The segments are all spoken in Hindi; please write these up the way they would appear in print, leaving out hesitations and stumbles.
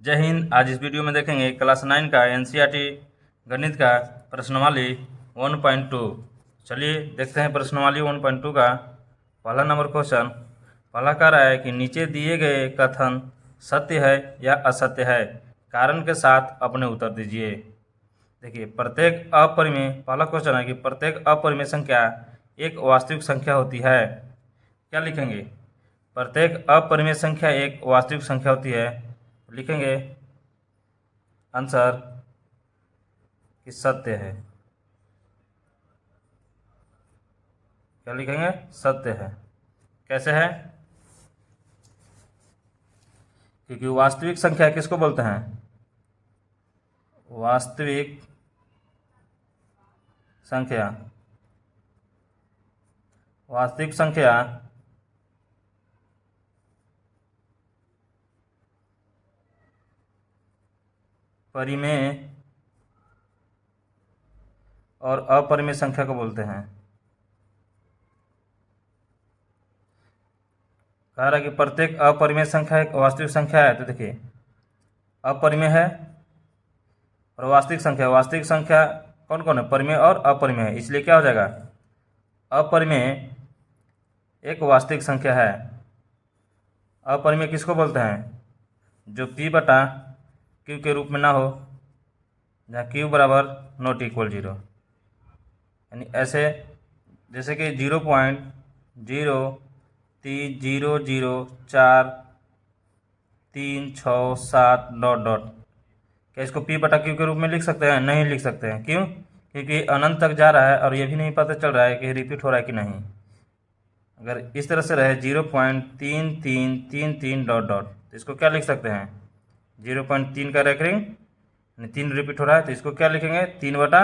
जय हिंद। आज इस वीडियो में देखेंगे क्लास 9 का एनसीईआरटी गणित का प्रश्नवाली 1.2। चलिए देखते हैं प्रश्नवाली 1.2 का पहला नंबर क्वेश्चन। पहला कह रहा है कि नीचे दिए गए कथन सत्य है या असत्य है, कारण के साथ अपने उत्तर दीजिए। देखिए, प्रत्येक अपरिमेय, पहला क्वेश्चन है कि प्रत्येक अपरिमेय संख्या एक वास्तविक संख्या होती है। क्या लिखेंगे? प्रत्येक अपरिमेय संख्या एक वास्तविक संख्या होती है। लिखेंगे आंसर कि सत्य है। क्या लिखेंगे? सत्य है। कैसे है? क्योंकि वास्तविक संख्या किसको बोलते हैं? वास्तविक संख्या, वास्तविक संख्या परिमेय और अपरिमेय संख्या को बोलते हैं। कह रहा है कि प्रत्येक अपरिमेय संख्या एक वास्तविक संख्या है। तो देखिए, अपरिमेय है और वास्तविक संख्या, वास्तविक संख्या कौन कौन है? परिमेय और अपरिमेय है, इसलिए क्या हो जाएगा? अपरिमेय एक वास्तविक संख्या है। अपरिमेय किसको बोलते हैं? जो p बटा q के रूप में ना हो, जहाँ q बराबर नॉट इक्वल 0, यानी ऐसे जैसे कि 0.0300436 डॉट डॉट। क्या इसको p बटा q के रूप में लिख सकते हैं? नहीं लिख सकते हैं। क्यों? क्योंकि अनंत तक जा रहा है और ये भी नहीं पता चल रहा है कि रिपीट हो रहा है कि नहीं। अगर इस तरह से रहे 0.3333 डॉट डॉट, तो इसको क्या लिख सकते हैं? 0.3 का रैकरिंग, यानी 3 रिपीट हो रहा है, तो इसको क्या लिखेंगे? 3 बटा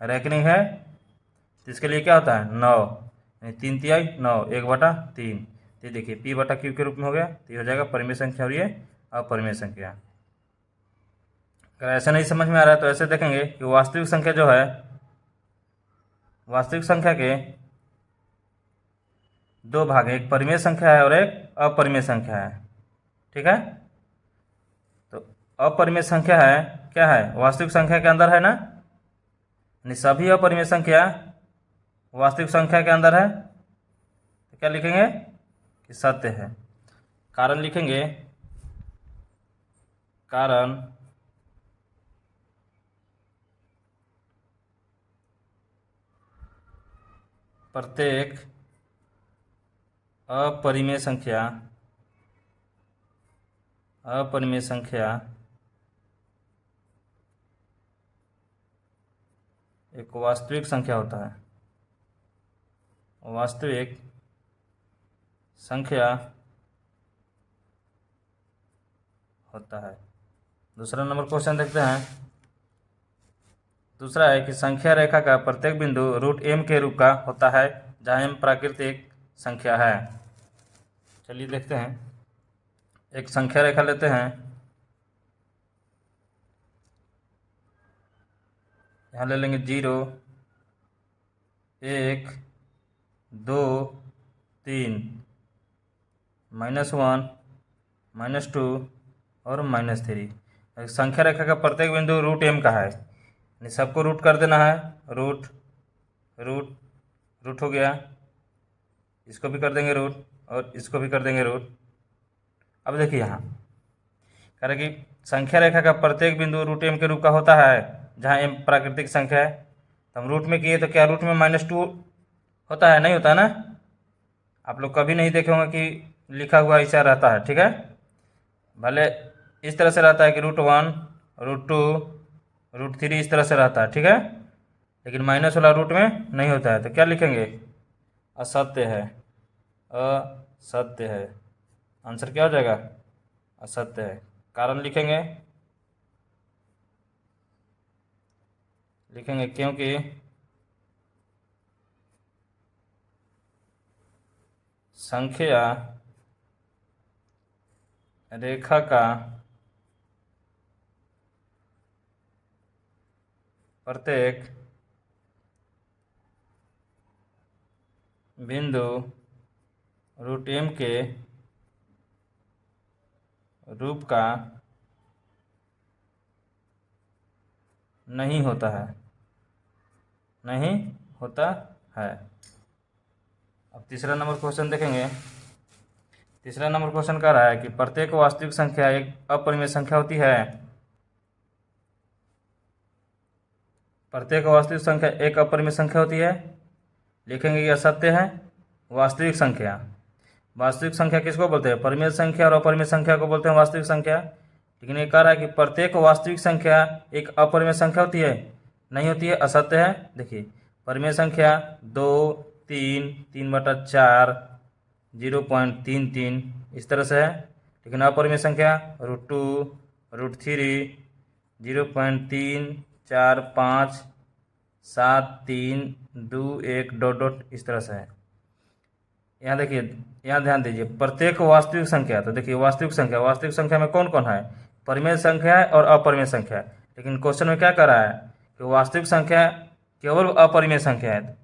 रैकरिंग है, तो इसके लिए क्या होता है? 9, यानी 3 तिहाई 9, 1/3। तो देखिए p बटा q के रूप में हो गया, तो ये हो जाएगा परिमेय संख्या और ये अपरिमेय संख्या। अगर ऐसा नहीं समझ में आ रहा है तो ऐसे देखेंगे कि वास्तविक संख्या जो है, वास्तविक संख्या के दो भाग हैं, एक परिमेय संख्या है और एक अपरिमेय संख्या है। ठीक है? तो अपरिमेय संख्या है, क्या है? वास्तविक संख्या के अंदर है ना, यानी सभी अपरिमेय संख्या वास्तविक संख्या के अंदर है। तो क्या लिखेंगे? कि सत्य है। कारण लिखेंगे, कारण प्रत्येक अपरिमेय संख्या, अपरिमेय संख्या एक वास्तविक संख्या होता है। वास्तविक संख्या होता है। दूसरा नंबर क्वेश्चन देखते हैं। दूसरा है कि संख्या रेखा का प्रत्येक बिंदु रूट m के रूप का होता है, जहाँ m प्राकृतिक संख्या है। चलिए देखते हैं। एक संख्या रेखा लेते हैं, यहाँ ले लेंगे 0, 1, 2, 3, -1, -2 और -3। संख्या रेखा का प्रत्येक बिंदु रूट m का है, यानी सबको रूट कर देना है। रूट रूट रूट हो गया, इसको भी कर देंगे रूट और इसको भी कर देंगे रूट। अब देखिए, यहाँ कह रहे कि संख्या रेखा का प्रत्येक बिंदु रूट m के रूप का होता है, जहाँ m प्राकृतिक संख्या है। तो हम रूट में किए तो क्या रूट में -2 होता है? नहीं होता है ना। आप लोग कभी नहीं देखे होंगे कि लिखा हुआ ऐसा रहता है। ठीक है? भले इस तरह से रहता है कि √1, √2, √3 इस तरह से रहता है। ठीक है? लेकिन माइनस वाला रूट में नहीं होता है। तो क्या लिखेंगे? असत्य है। असत्य है। आंसर क्या हो जाएगा? असत्य है। कारण लिखेंगे, क्योंकि संख्या रेखा का प्रत्येक बिंदु रूट m के रूप का नहीं होता है, नहीं होता है। अब तीसरा नंबर क्वेश्चन देखेंगे। तीसरा नंबर क्वेश्चन कह रहा है कि प्रत्येक वास्तविक संख्या एक अपरिमेय संख्या होती है। प्रत्येक वास्तविक संख्या एक अपरिमेय संख्या होती है। लिखेंगे यह सत्य है। वास्तविक संख्या, वास्तविक संख्या किसको बोलते हैं? परिमेय संख्या और अपरिमेय संख्या को बोलते हैं वास्तविक संख्या। लेकिन ये कह रहा है कि प्रत्येक वास्तविक संख्या एक अपरिमेय संख्या होती है, नहीं होती है, असत्य है। देखिए परिमेय संख्या 2, 3, 3/4, 0.33 इस तरह से है। लेकिन अपरिमेय संख्या √2, √3, 0.345, 7, 3, 2, 1 डॉट डॉट इस तरह से है। यहाँ देखिए, यहाँ ध्यान दीजिए, प्रत्येक वास्तविक संख्या, तो देखिए वास्तविक संख्या में कौन कौन है? परिमेय संख्या है और अपरिमेय संख्या है। लेकिन क्वेश्चन में क्या कर रहा है कि वास्तविक संख्या केवल अपरिमेय संख्या है।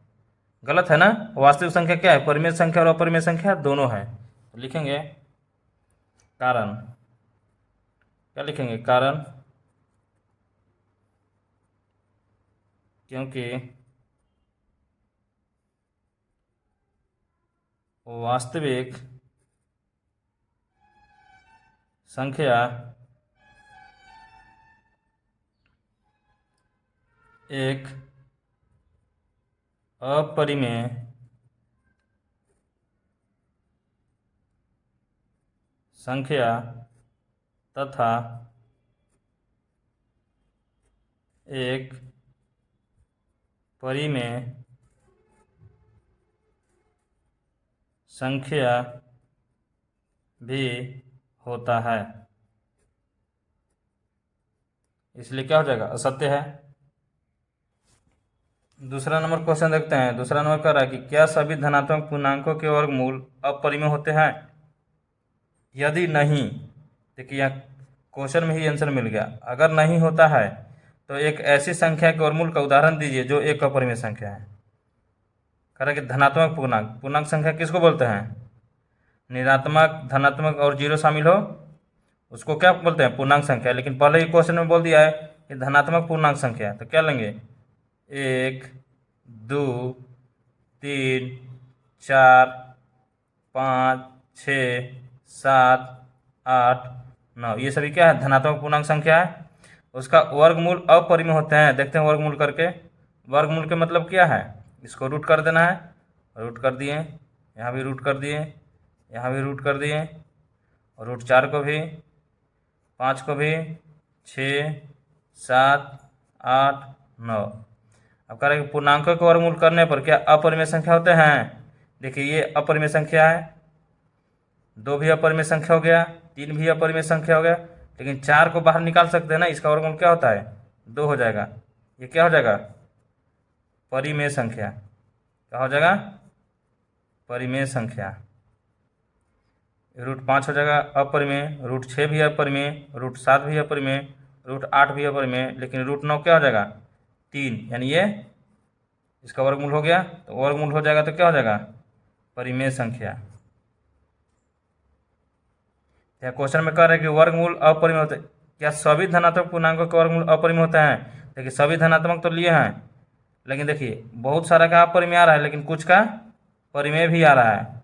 गलत है ना? वास्तविक संख्या क्या है? परिमेय संख्या और अपरिमेय संख्या दोनों है। तो लिखेंगे कारण, क्या लिखेंगे? कारण क्योंकि वास्तविक संख्या एक अपरिमेय संख्या तथा एक परिमेय संख्या भी होता है, इसलिए क्या हो जाएगा? असत्य है। दूसरा नंबर क्वेश्चन देखते हैं। दूसरा नंबर कह रहा है कि क्या सभी धनात्मक पूर्णांकों के वर्गमूल अपरिमेय होते हैं? यदि नहीं, देखिए यहाँ क्वेश्चन में ही आंसर मिल गया। अगर नहीं होता है तो एक ऐसी संख्या के वर्गमूल का उदाहरण दीजिए जो एक अपरिमेय संख्या है। कह रहा है कि धनात्मक पूर्णांक, पूर्णांक संख्या किसको बोलते हैं? ऋणात्मक, धनात्मक और जीरो शामिल हो उसको क्या बोलते हैं? पूर्णांक संख्या। लेकिन पहले ही क्वेश्चन में बोल दिया है कि धनात्मक पूर्णांक संख्या, तो क्या लेंगे? 1, 2, 3, 4, 5, 6, 7, 8, 9, ये सभी क्या है? धनात्मक पूर्णांक संख्या है। उसका वर्गमूल अपरिमेय होते हैं। देखते हैं वर्गमूल करके। वर्गमूल के मतलब क्या है? इसको रूट कर देना है, रूट कर दिए, यहाँ भी रूट कर दिए, यहाँ भी रूट कर दिए, और √4 को भी, 5 को भी, 6, 7, 8, 9। अब कह रहे हैं कि पूर्णांकों के वर्गमूल करने पर क्या अपरिमेय संख्या होते हैं? देखिए ये अपरिमेय संख्या है, 2 भी अपरिमेय संख्या हो गया, 3 भी अपरिमेय संख्या हो गया। लेकिन 4 को बाहर निकाल सकते हैं ना, इसका वर्गमूल क्या होता है? 2 हो जाएगा। ये क्या हो जाएगा? परिमेय संख्या। क्या हो जाएगा? परिमेय संख्या। √5 हो जाएगा अपरिमेय, √6 भी अपरिमेय, √7 भी अपरिमेय, √8 भी अपरिमेय। लेकिन √9 क्या हो जाएगा? 3, यानी ये इसका वर्गमूल हो गया। तो वर्गमूल हो जाएगा तो क्या हो जाएगा? परिमेय संख्या। या क्वेश्चन में कह रहे हैं कि वर्गमूल अपरिमेय होते, क्या सभी धनात्मक पूर्णांकों के वर्गमूल अपरिमेय होते हैं? देखिए सभी धनात्मक तो लिए हैं, लेकिन देखिए बहुत सारा का अपरिमेय आ रहा है, लेकिन कुछ का परिमेय भी आ रहा है।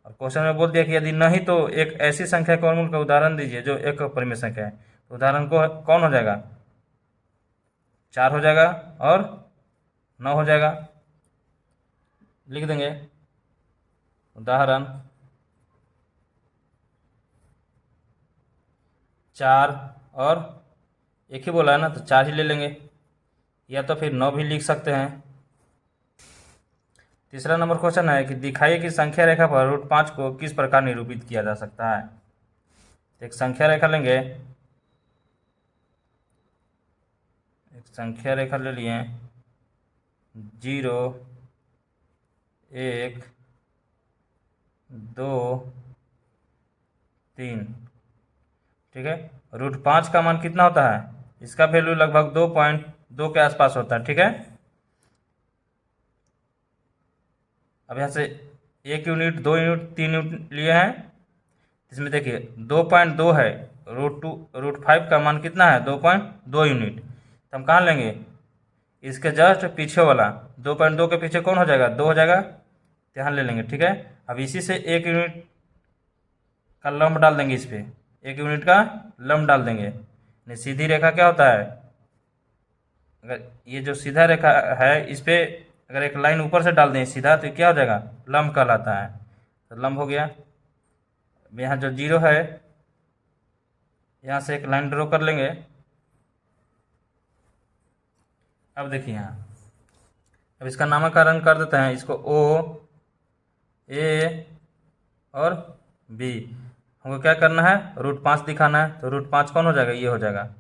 और क्वेश्चन में बोल दिया कि यदि नहीं तो एक ऐसी संख्या के वर्गमूल का उदाहरण दीजिए जो एक अपरिमेय संख्या है। तो उदाहरण को कौन हो जाएगा? 4 हो जाएगा और 9 हो जाएगा। लिख देंगे उदाहरण 4, और एक ही बोला है ना तो 4 ही ले लेंगे, या तो फिर 9 भी लिख सकते हैं। तीसरा नंबर क्वेश्चन है कि दिखाइए कि संख्या रेखा पर √5 को किस प्रकार निरूपित किया जा सकता है। एक संख्या रेखा लेंगे, एक संख्या रेखा ले लिए, 0, 1, 2, 3, ठीक है। √5 का मान कितना होता है? इसका वैल्यू लगभग 2.2 के आसपास होता है, ठीक है। अब यहाँ से 1 यूनिट, 2 यूनिट, 3 यूनिट लिए हैं। इसमें देखिए 2.2 है, √5 का मान कितना है? 2.2 यूनिट। तो हम कहाँ लेंगे, इसके जस्ट पीछे वाला 2.2 के पीछे कौन हो जाएगा, 2 हो जाएगा, तो यहाँ ले लेंगे। ठीक है, अब इसी से 1 यूनिट का लंब डाल देंगे, इस पर 1 यूनिट का लंब डाल देंगे। नहीं, सीधी रेखा क्या होता है, अगर ये जो सीधा रेखा है इस पे अगर एक लाइन ऊपर से डाल दें सीधा तो क्या हो जाएगा, लंब कहलाता है। तो लंब हो गया। अब यहाँ जो जीरो है यहाँ से एक लाइन ड्रॉ कर लेंगे। अब देखिए यहाँ, अब इसका नामकरण कर देते हैं, इसको ओ, ए और बी। हमको क्या करना है, √5 दिखाना है। तो √5 कौन हो जाएगा, ये हो जाएगा।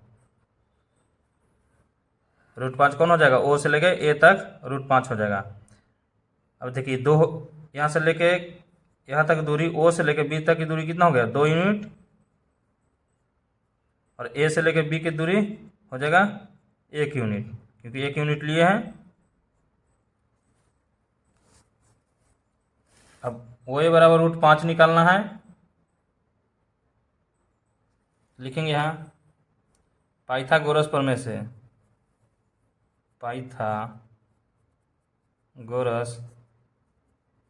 √5 कौन हो जाएगा, ओ से लेके ए तक √5 हो जाएगा। अब देखिए दो, यहाँ से लेके यहाँ तक दूरी, ओ से लेके बी तक की दूरी कितना हो गया, 2 यूनिट, और ए से लेके बी की दूरी हो जाएगा 1 यूनिट, क्योंकि 1 यूनिट लिए हैं। अब ओ ए बराबर √5 निकालना है। लिखेंगे यहाँ पाइथागोरस प्रमेय से, पाइथागोरस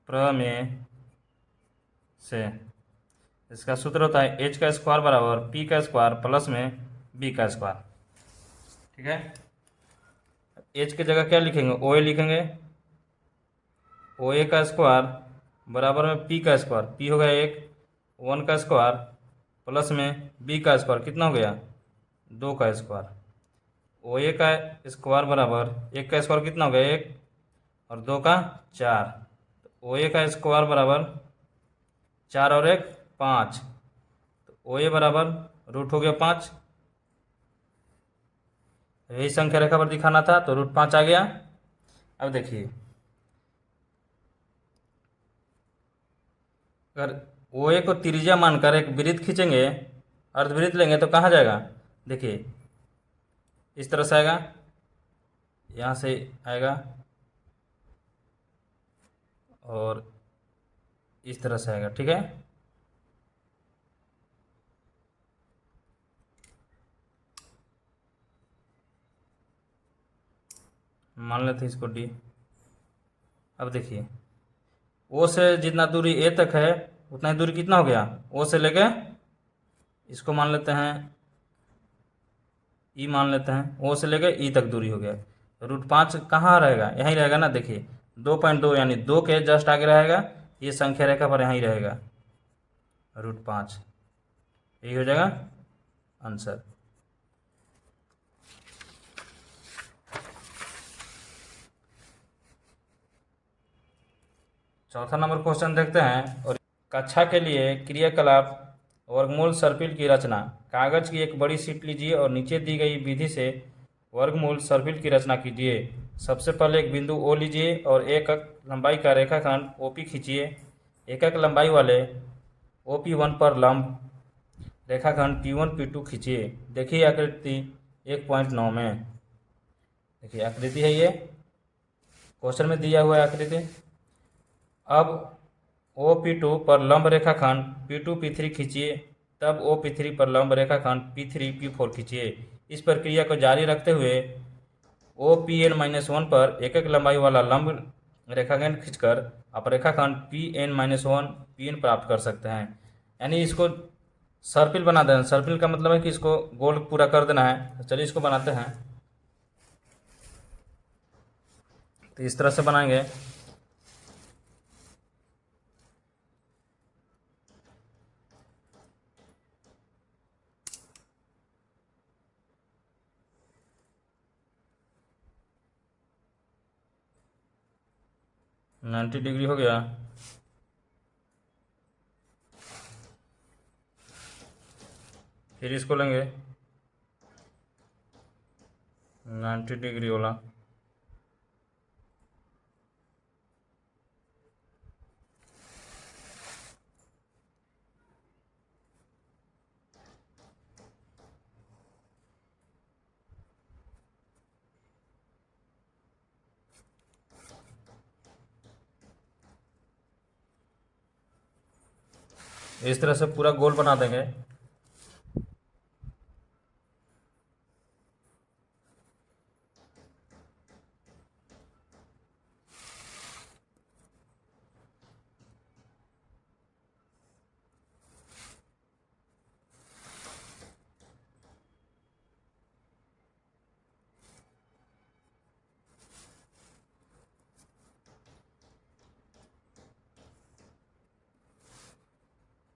प्रमेय से इसका सूत्र होता है h का स्क्वायर बराबर p का स्क्वायर प्लस में b का स्क्वायर। ठीक है, h की जगह क्या लिखेंगे, ओ ए लिखेंगे। ओ ए का स्क्वायर बराबर में p का स्क्वायर, p हो गया 1 का स्क्वायर प्लस में b का स्क्वायर कितना हो गया, 2 का स्क्वायर। ओ ए का स्क्वायर बराबर 1 का स्क्वायर कितना हो गया, 1 और 2 का 4। तो ओ ए का स्क्वायर बराबर 4 और 1 5। तो ओ ए बराबर रूट हो गया 5। यही संख्या रेखा पर दिखाना था, तो √5 आ गया। अब देखिए अगर ओ ए को त्रिज्या मानकर एक वृत्त खींचेंगे, अर्धवृत्त लेंगे, तो कहाँ जाएगा, देखिए इस तरह से आएगा, यहाँ से आएगा और इस तरह से आएगा। ठीक है, मान लेते हैं इसको डी। अब देखिए ओ से जितना दूरी ए तक है उतना ही दूरी कितना हो गया, ओ से लेके इसको मान लेते हैं ई, मान लेते हैं ओ से लेके ई तक दूरी हो गया। √5 कहाँ रहेगा, यहीं रहेगा ना। देखिए 2.2 यानी 2 के जस्ट आगे रहेगा, ये संख्या रेखा पर यहीं रहेगा √5। यही हो जाएगा आंसर। चौथा नंबर क्वेश्चन देखते हैं। और कक्षा के लिए क्रियाकलाप वर्गमूल सर्पिल की रचना। कागज की एक बड़ी शीट लीजिए और नीचे दी गई विधि से वर्गमूल सर्पिल की रचना कीजिए। सबसे पहले एक बिंदु O लीजिए और एकक लंबाई का रेखाखंड OP खींचिए। एकक लंबाई वाले OP1 पर लंब रेखाखंड P1 P2 खींचिए। देखिए आकृति 1.9 में, देखिए आकृति है ये, क्वेश्चन में दिया हुआ है आकृति। अब OP2 पर लंब रेखाखंड P2 P3 खींचिए, तब OP3 पर लंब रेखाखंड P3 P4 खींचिए। इस प्रक्रिया को जारी रखते हुए OPN-1 पर एकक लंबाई वाला लंब रेखाखंड खींचकर आप रेखाखंड PN-1 PN प्राप्त कर सकते हैं। यानी इसको सर्पिल बना देना। सर्पिल का मतलब है कि इसको गोल पूरा कर देना है। तो चलिए इसको बनाते हैं। तो इस तरह से बनाएंगे। नाइन्टी डिग्री हो गया। फिर इसको लेंगे 90 डिग्री वाला। इस तरह से पूरा गोल बना देंगे।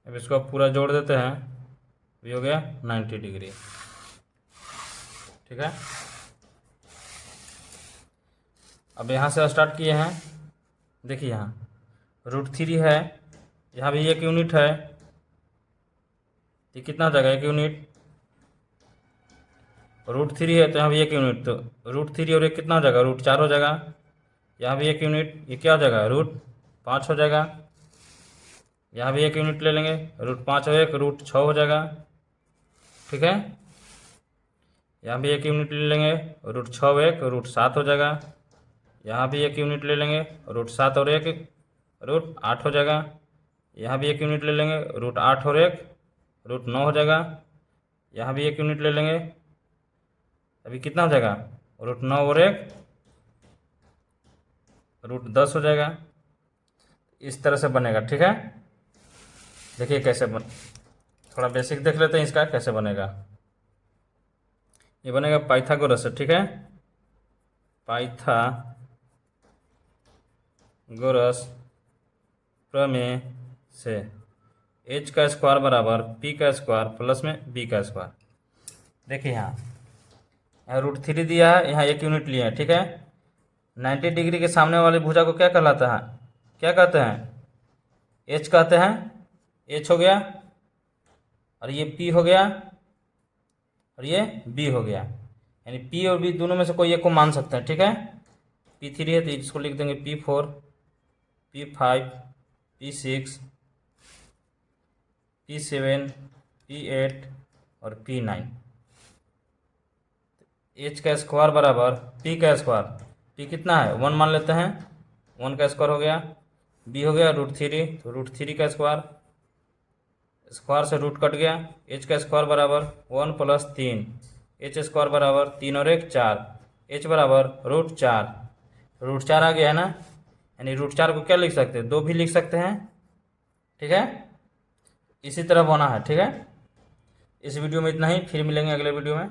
अब इसको आप पूरा जोड़ देते हैं, ये हो गया 90 डिग्री। ठीक है, अब यहाँ से स्टार्ट किए हैं, देखिए यहाँ √3 है, यहाँ भी 1 यूनिट है, ये कितना जगह 1 यूनिट, √3 है तो यहाँ भी 1 यूनिट, तो √3 और 1 कितना हो जाएगा, √4 हो जाएगा। यहाँ भी 1 यूनिट, ये क्या हो जाएगा, √5 हो जाएगा। यहाँ भी 1 यूनिट ले लेंगे, √5 और 1 √6 हो जाएगा। ठीक है, यहाँ भी 1 यूनिट ले लेंगे, √6 और 1 √7 हो जाएगा। यहाँ भी 1 यूनिट ले लेंगे, √7 और 1 √8 हो जाएगा। यहाँ भी 1 यूनिट ले लेंगे, √8 और 1 √9 हो जाएगा। यहाँ भी 1 यूनिट ले लेंगे, अभी कितना हो जाएगा, √9 और 1 √10 हो जाएगा। इस तरह से बनेगा। ठीक है, देखिए कैसे थोड़ा बेसिक देख लेते हैं इसका कैसे बनेगा। ये बनेगा पाइथागोरस से। ठीक है, पाइथागोरस प्रमेय से h का स्क्वायर बराबर p का स्क्वायर प्लस में b का स्क्वायर। देखिए यहाँ √3 दिया है, यहाँ 1 यूनिट लिया है। ठीक है, 90 डिग्री के सामने वाली भुजा को क्या कहलाता है, क्या कहते हैं, h कहते हैं। h हो गया, और ये p हो गया, और ये b हो गया, यानी p और b दोनों में से कोई एक को मान सकते हैं। ठीक है, P3 है तो इसको लिख देंगे P4, P5, P6, P7, P8 और P9। h का स्क्वायर बराबर p का स्क्वायर, p कितना है 1 मान लेते हैं, 1 का स्क्वायर हो गया, b हो गया √3 तो √3 का स्क्वायर, स्क्वायर से रूट कट गया, h का स्क्वायर बराबर 1 + 3, h स्क्वायर बराबर 3 और 1 4, h बराबर √4, √4 आ गया है ना, यानी √4 को क्या लिख सकते हैं, 2 भी लिख सकते हैं। ठीक है, इसी तरह बना है। ठीक है, इस वीडियो में इतना ही, फिर मिलेंगे अगले वीडियो में।